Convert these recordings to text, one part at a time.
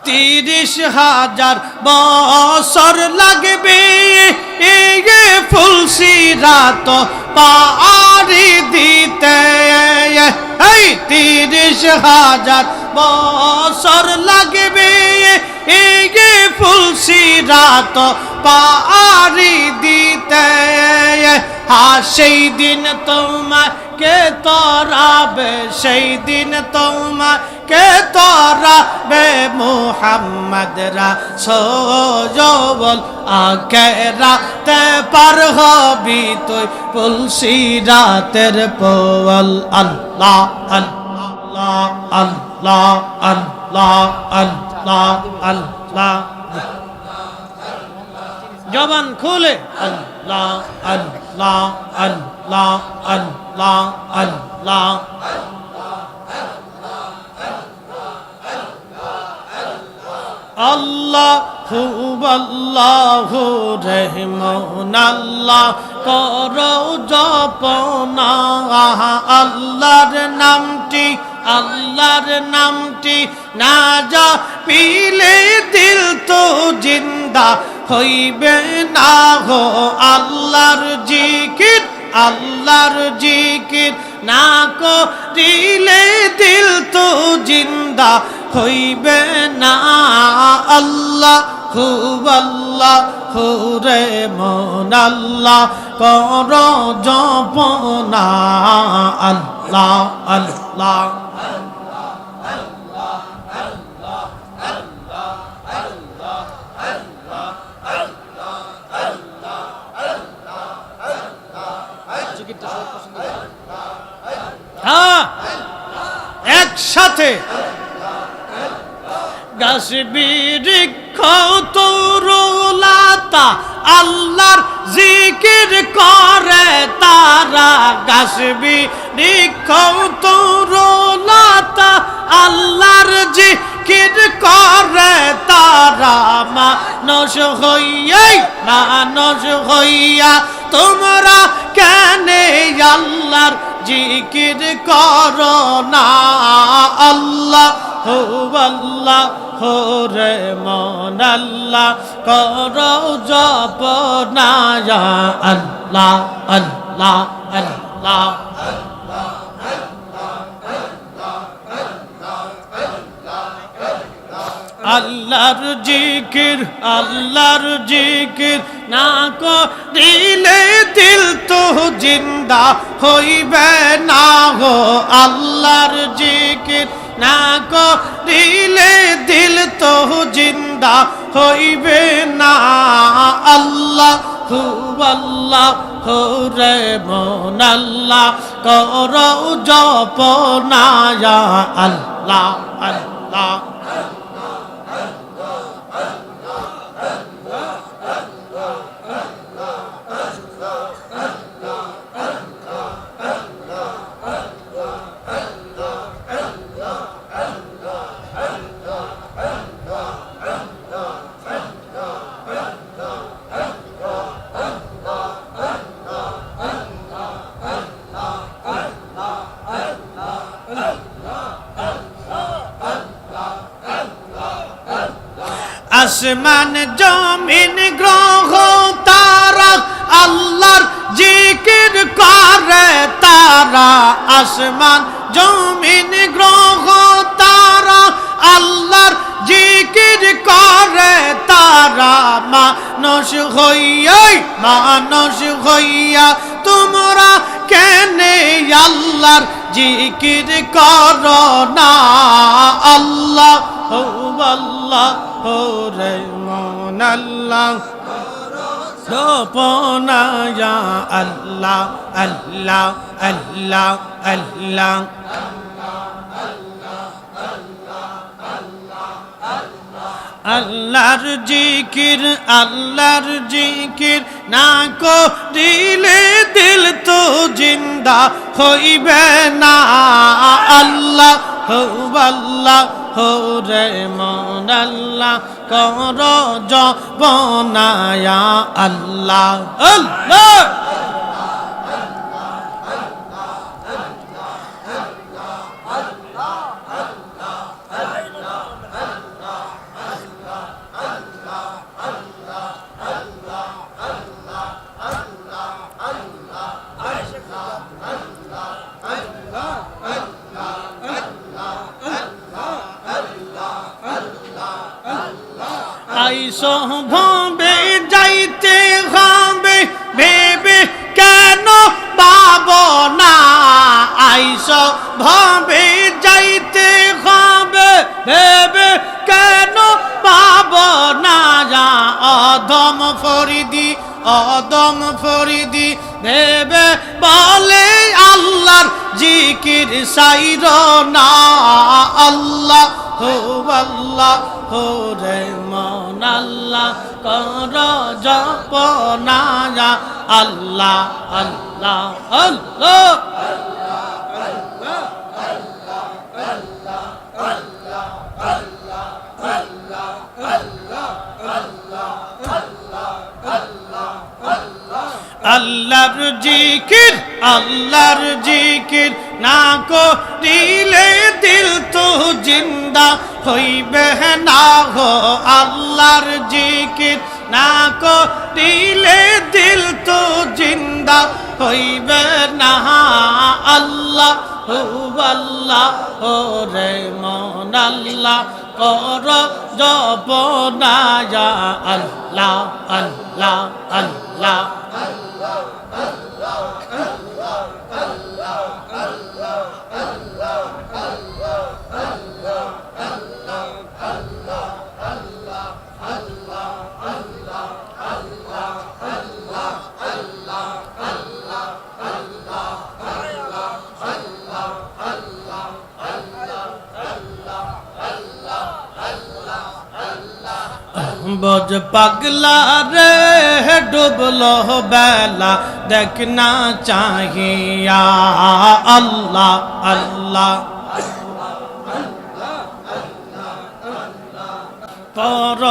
30,000 বছর লাগবে এই ফুলসিরাত পাড়ি দিতে। এই 30,000 বছর লাগবে এই ফুলসিরাত পাড়ি দিতে। সেই দিন তোমাকে তরাবে, সেই দিন তোমাকে তরাবে মুহাম্মদ রাসূল। আখেরাতে পার হবি তুই ফুলসিরাতের পোল। আল্লাহ আল্লাহ আল্লাহ আল্লাহ আল্লাহ আল্লাহ, জবান খুলে আল্লাহ আল্লাহ আল্লাহ আল্লাহ আল্লাহ। আল্লাহু আল্লাহু রহমান আল্লাহ করো জপনা। আল্লাহর নামটি, আল্লাহর নামটি না জপিলে দিল তো জিন্দা হইবে না হো। আল্লাহর জিকির, আল্লাহর জিকির না করিলে দিল তো জিন্দা হইবে না। আল্লাহু আল্লাহু রে মন আল্লাহ করো জপনা। আল্লাহ আল্লাহ একসাথে গাছ বৃক্ষ তরুলতা আল্লাহর জিকির করে তারা। গাছ বৃক্ষ তরুলতা আল্লাহর জিকির করে তারা। মানুষ হইয়াই, মানুষ হইয়া তোমরা কেন আল্লাহর জিকির করো না। আল্লাহু আল্লাহু রে মন আল্লাহ করো জপনা। আল্লাহ আল্লাহ আল্লাহ আল্লাহর জিকির, আল্লাহর জিকির না করিলে দিল তো জিন্দা হইবে না গো। আল্লাহর জিকির না করিলে দিল তো জিন্দা হইবে না। আল্লাহু আল্লাহু রে মন আল্লাহ করো জপনা। আল্লাহ আল্লাহ আসমান জমিন গ্রহ তারা আল্লাহর জিকির করে তারা। আসমান জমিন গ্রহ তারা আল্লাহর জিকির করে তারা। মানুষ হইয়াই, মানুষ হইয়া তোমরা কেন আল্লাহর জিকির করো না। আল্লাহু আল্লাহু রে মন আল্লাহ জপনা। আল্লাহ আল্লাহ আল্লাহ আল্লাহ আল্লাহর জিকির, আল্লাহর জিকির না করিলে দিল তো জিন্দা হইবে না। আল্লাহু আল্লাহু রে মন আল্লাহ করো জপনা। আল্লাহ আল্লাহ আইসো ভাবে যাইতে হবে ভেবে কেন পাবো না আইসো ভাবে যাইতে হবে ভেবে কেন পাবো না যা অদম ফরিদি ভেবে বলে আল্লাহর জিকির সাইর না আল্লাহ হো রে মন আল্লাহ কর জপনা যা আল্লাহ আল্লাহ আল্লাহ আল্লাহর জিকির না করিলে দিল তো জিন্দা হইবে না গো আল্লাহর জিকির না করিলে দিল তো জিন্দা হইবে না আল্লাহ ও রে মন আল্লাহ কর জপনা যা আল্লাহ আল্লাহ আল্লাহ বজ পাগলা রে ডুবলো বেলা দেখনা চাহিয়া আল্লাহ আল্লাহ পর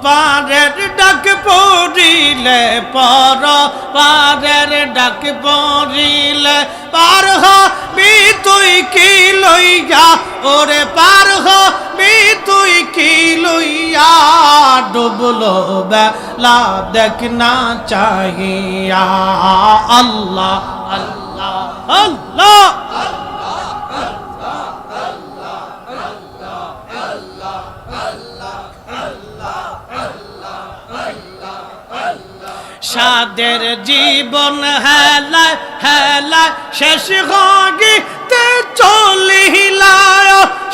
পারের ডাক পড়িলে পার হবি তুই কি লইয়া ওরে পার হবি তুই কি লইয়া ডুবলো বেলা দেখনা চাহিয়া আল্লাহ আল্লাহ আল্লাহ সাদের জীবন হেলায় হেলায় শেষ হইতে চলিলা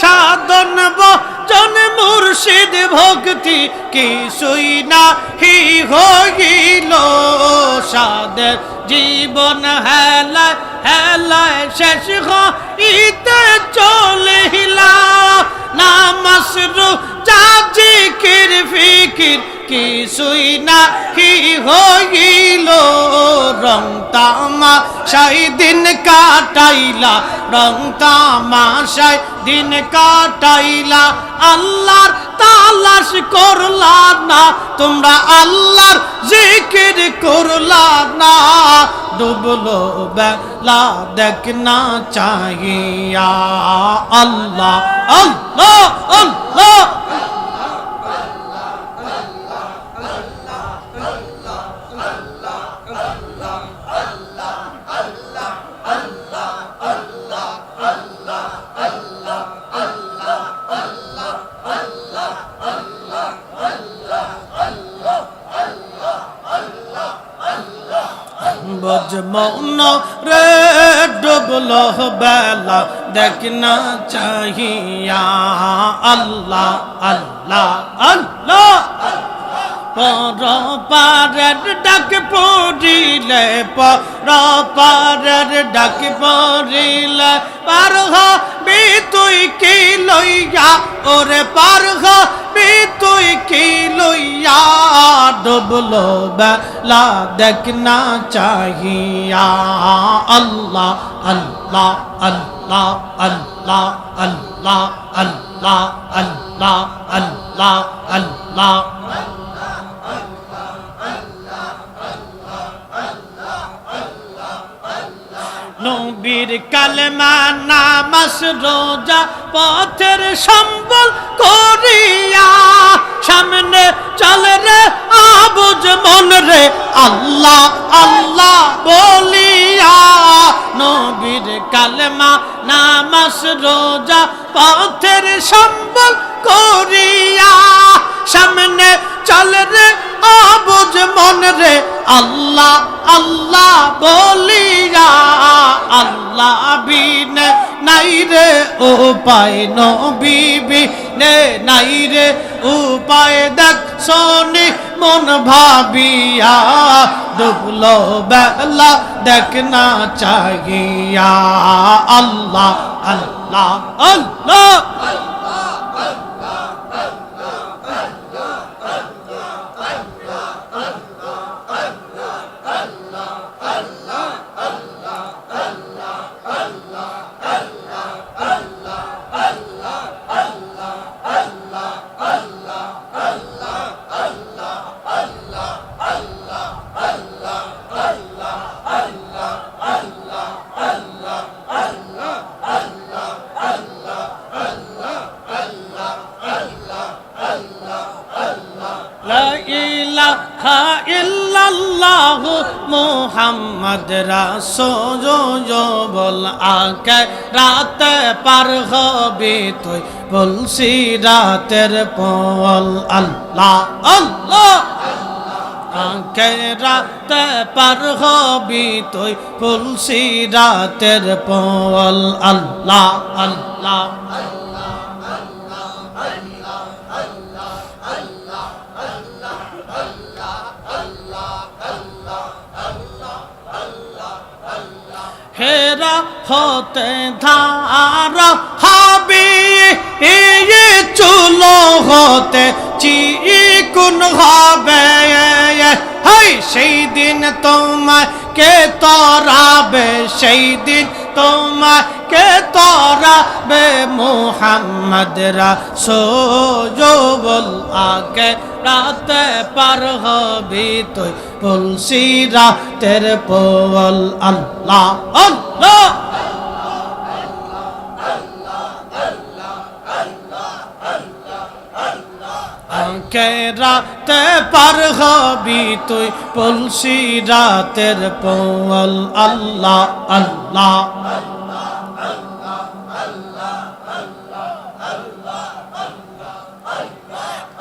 সাধন বচন মুর্শিদ ভক্তি কিছুই নাহি হইল সাদের জীবন হেলায় হেলায় শেষ হইতে চলিলা নামাজ রোজা জিকির ফিকির কিছুই নাহি হইল রং তামাশায় দিন কাটাইলা আল্লাহর তালাশ করলা না তোমরা আল্লাহর জিকির করলা না ডুবলো বেলা দেখনা চাহিয়া আল্লাহ আল্লাহ আল্লাহ বজমন রে ডুবলো বেলা দেখনা চাহিয়া আল্লাহ আল্লাহ আল্লাহ পর পারের ডাক পড়িলে পার হবি তুই কি লইয়া ওরে পার হবি তুই কি লইয়া ডুবলো বেলা দেখনা চাহিয়া আল্লাহ আল্লাহ আল্লাহ আল্লাহ আল্লাহ আল্লাহ আল্লাহ আল্লাহ আল্লাহ নবীর কালেমা নামাজ রোজা পথের সম্বল করিয়া সামনে চলে রে আবুজ মন রে আল্লাহ আল্লাহ বলিয়া নবীর কালেমা নামাজ রোজা পথের সম্বল করিয়া সামনে আল্লাহ আল্লাহ বলিয়া আল্লাহ বিনে নাই রে উপায় নবী বিনে নাই রে উপায় দেখ শোনি মন ভাবিয়া ডুবলো বেলা দেখ না চাহিয়া আল্লাহ আল্লাহ আল্লাহ লা ইলাহা ইল্লাল্লাহু মুহাম্মদ রাসূলুল্লাহ বল আকে রাতে পার হবে তুই বলছি রাতের পল আল্লাহ আল্লাহ আকে রাতে পার হবে তুই বলছি রাতের পল আল্লাহ আল্লাহ হেরা হতে ধারা হাবি চুলো হতে চিকুন হবে হাই সেই দিন তোমায় কে তরাবে সেই দিন তোমাকে তরাবে মুহাম্মদ রাসূল আগে রাতে পার হবি তুই তুলসী রাতের পল আল্লাহ আল্লাহ আগে রাতে পার হবি তুই তুলসী রাতের পল আল্লাহ আল্লাহ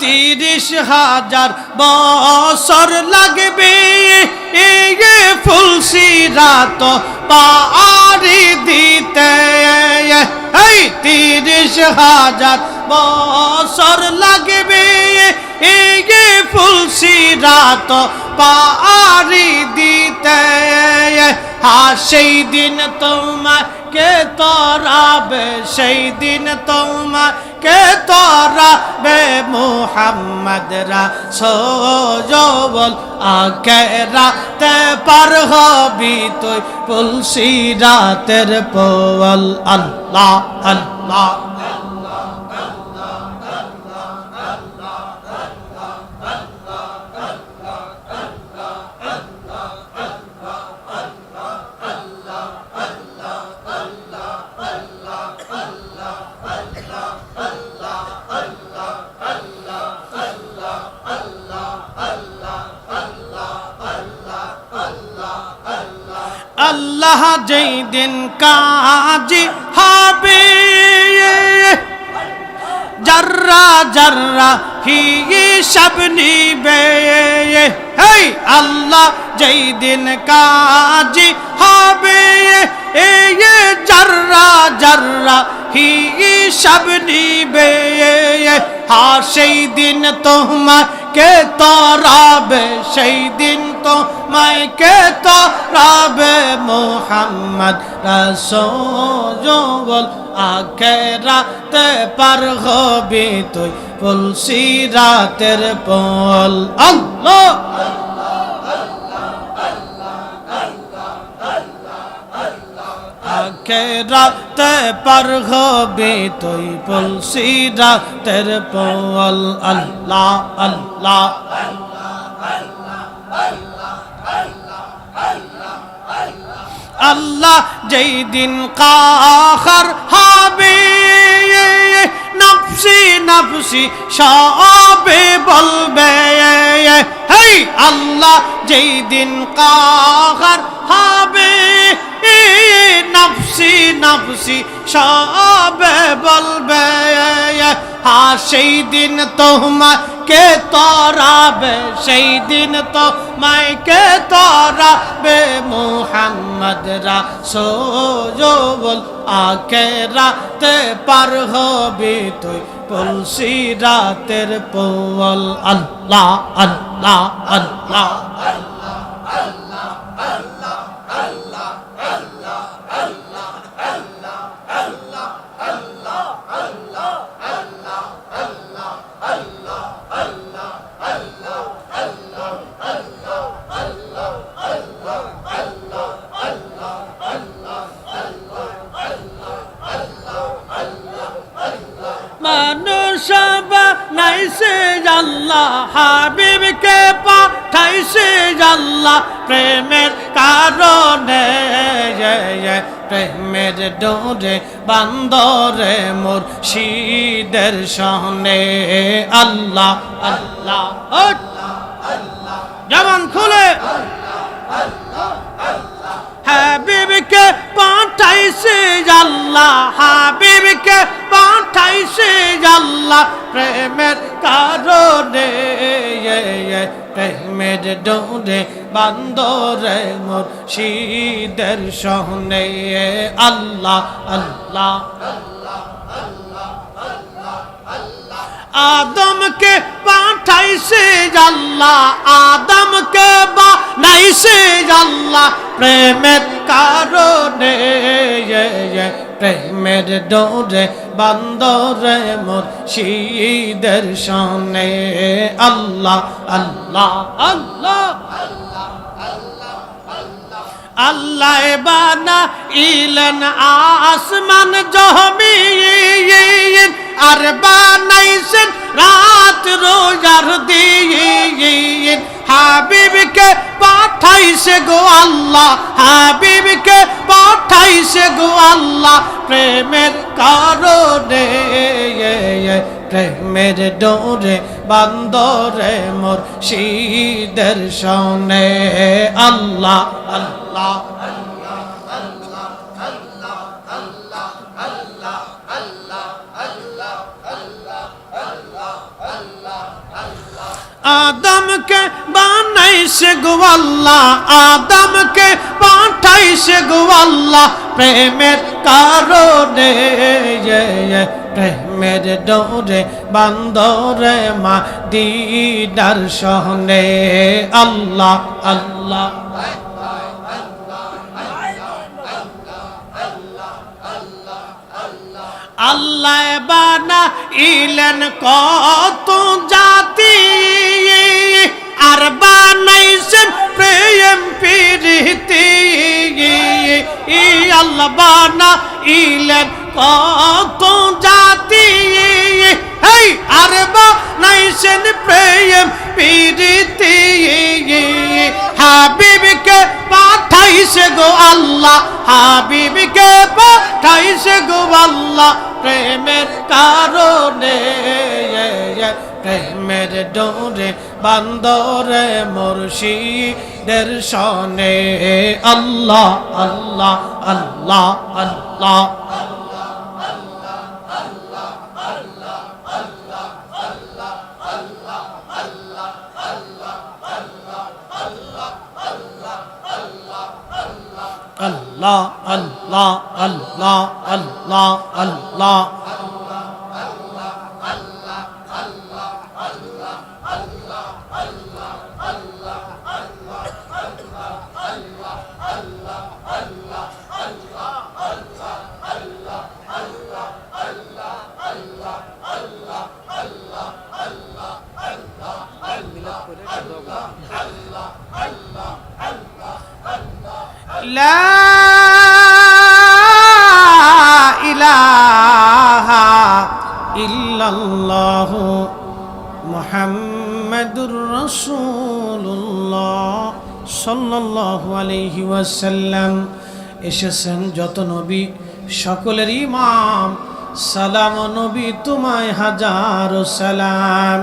30,000 বছর লাগবে এই ফুলসিরাত পাড়ি দিতে এই 30,000 বছর লাগবে এই ফুলসিরাত পাড়ি দিতে সেই দিন তোমাকে তরাবে সেই দিন তোমাকে তরাবে মুহাম্মদ রাসূল আখিরাতে পার হবি তুই ফুলসিরাতের পল আল্লাহ আল্লাহ আল্লাহ যেই দিন কাজী হবে জর্রা জর্রা হিসাব নিবে হেই আল্লাহ যেই দিন কাজী হবে জর্রা জর্রা হিসাব নিবে সেই দিন তোমাকে তরাবে সেই দিন তোমাকে তরাবে মুহাম্মদ রাসূল আখিরাতে পার হবি তুই ফুলসিরাতের পল আল্লাহ আখিরাতে পার হবি তুই ফুলসিরাতের পল আল্লাহ আল্লাহ আল্লাহ যেই দিন কাহার হবে নফসি নফসি সবে বলবে হেই আল্লাহ যেই দিন কাহার হবে নফসি নফসি সবে বলবে হ্যাঁ সেই দিন তোমাকে তরাবে, সেই দিন তোমাকে তরাবে মুহাম্মদ রাসূল। আখিরাতে পার হবি তুই পুলসিরাতের পোল। আল্লাহ আল্লাহ আল্লাহ মানুষ বানাইছে আল্লাহ, হাবিবকে পাঠাইছে আল্লাহ প্রেমের কারণে। প্রেমের ডোরে বান্দরে মুর্শিদের সনে। আল্লাহ আল্লাহ জবান খুলে হাবিবকে পাঠাইছে আল্লাহ, হাবিবকে পাঠাইছে আল্লাহ প্রেমের কারণে। প্রেমের ডোরে বান্দরে মুর্শিদের সনে। আল্লাহ আল্লাহ আদমকে পাঠাইছে আল্লাহ, আদমকে বানাইছে আল্লাহ প্রেমের কারণে। প্রেমের ডোরে বান্দরে মুর্শিদের সনে। আল্লাহ আল্লাহ আল্লাহ আল্লাহ বানাইলেন আসমান জমিন, আর বানাইছেন রাত রোজার দিন। হাবিবকে পাঠাইছে গো আল্লাহ, হাবিবকে পাঠাইছে গো আল্লাহ প্রেমের কারণে। প্রেমের ডোরে বান্দরে মুর্শিদের সনে। আল্লাহ আল্লাহ আদমকে বানাইছে গো আল্লাহ, আদমকে পাঠাইছে গো আল্লাহ প্রেমের কারণে। প্রেমের ডোরে বান্দরে মদিনার সনে। আল্লাহ আল্লাহ আল্লাহ বানাইলেন কত জাতি, আর বানাইছেন প্রেম প্রীতি। আল্লাহ বানাইলেন কত জাতি, আর বানাইছেন প্রেম প্রীতি। হাবিবকে পাঠাইছে গো আল্লাহ, হাবিবকে পাঠাইছে গো আল্লাহ প্রেমের কারণে। প্রেমের ডোরে বান্দরে মুর্শিদের সনে। আল্লাহ আল্লাহ আল্লাহ আল্লাহ আল্লাহ আল্লাহ আল্লাহ আল্লাহ আল্লাহ লা ইলাহা ইল্লাল্লাহু মুহাম্মাদুর রাসূলুল্লাহ সাল্লাল্লাহু আলাইহি ওয়াসাল্লাম। এসেছেন যত নবী সকলের ইমাম, সালাম নবী তোমায় হাজারো সালাম।